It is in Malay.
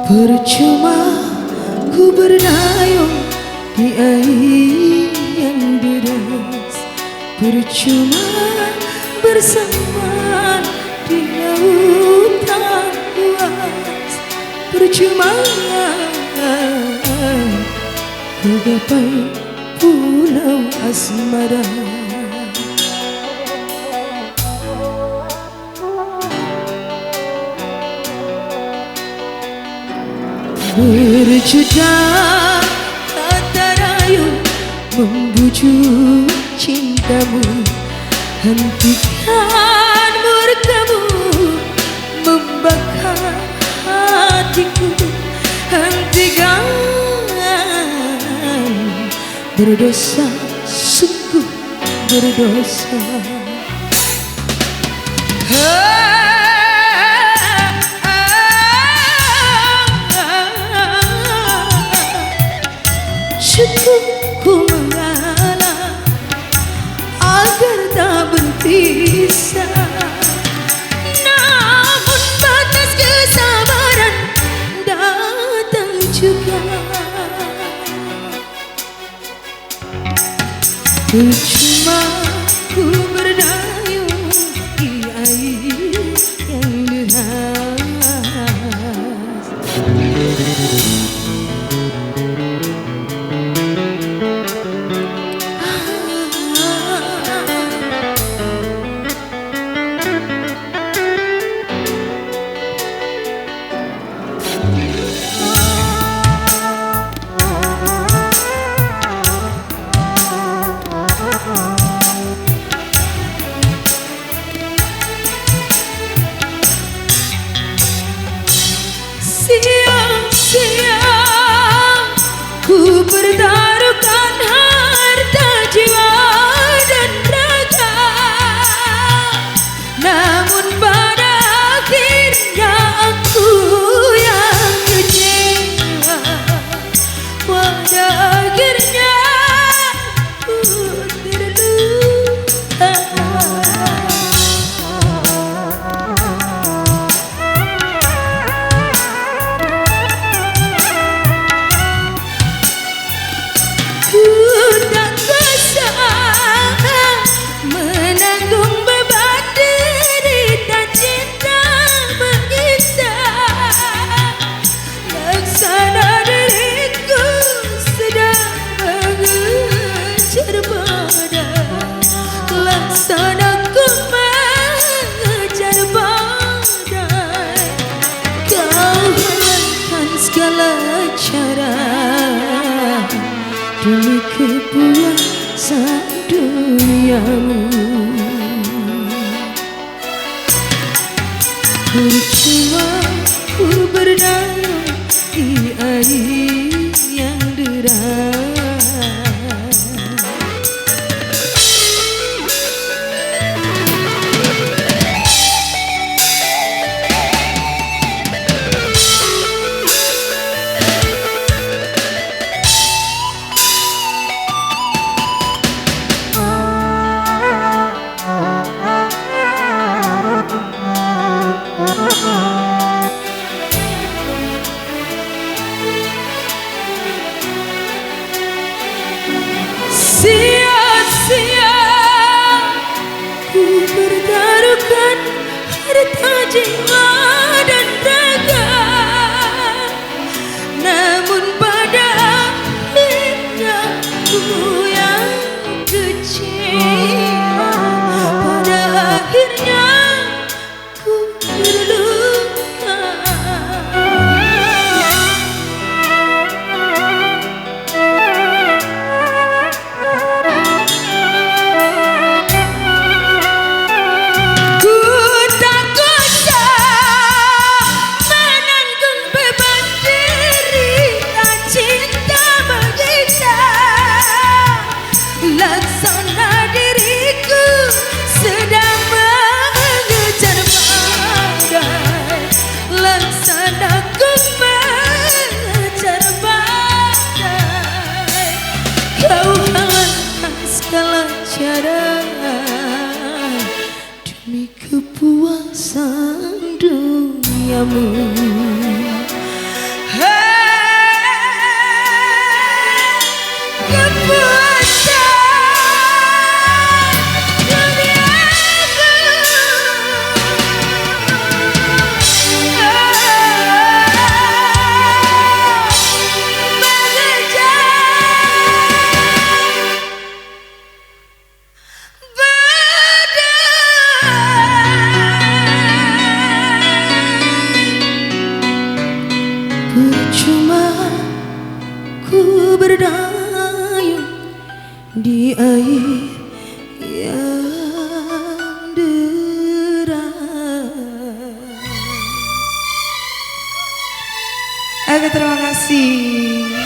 Percuma ku berdayung di air yang deras, percuma bersama di lautan luas, percuma ku gapai pulau asmara. Berjuta kata rayu membujuk cintamu, hentikan murkamu membakar hatiku, hentikan berdosa, sungguh berdosa. Cukup ku mengalah agar tak berpisah, namun batas kesabaran datang juga. Percuma ku berdayung di air yang deras. Siang-siang ku pertaruhkan harta jiwa dan raga, namun pada akhirnya aku yang kecewa. Pada akhirnya ku terluka. Ku tak kuasa menanggung beban derita cinta menyiksa. Laksana diriku sedang mengejar badai, laksana ku mengejar badai. Kau halalkan segala cara demi kepuasan duniamu. Percuma ku berdayung di air yang deras. Sia-sia ku pertaruhkan harta jiwa dan raga, namun pada akhirnya ku yang kecewa. Pada akhirnya ku terluka. Laksana diriku sedang mengejar badai, laksana ku mengejar badai. Kau halalkan segala cara demi kepuasan duniamu. terima kasih.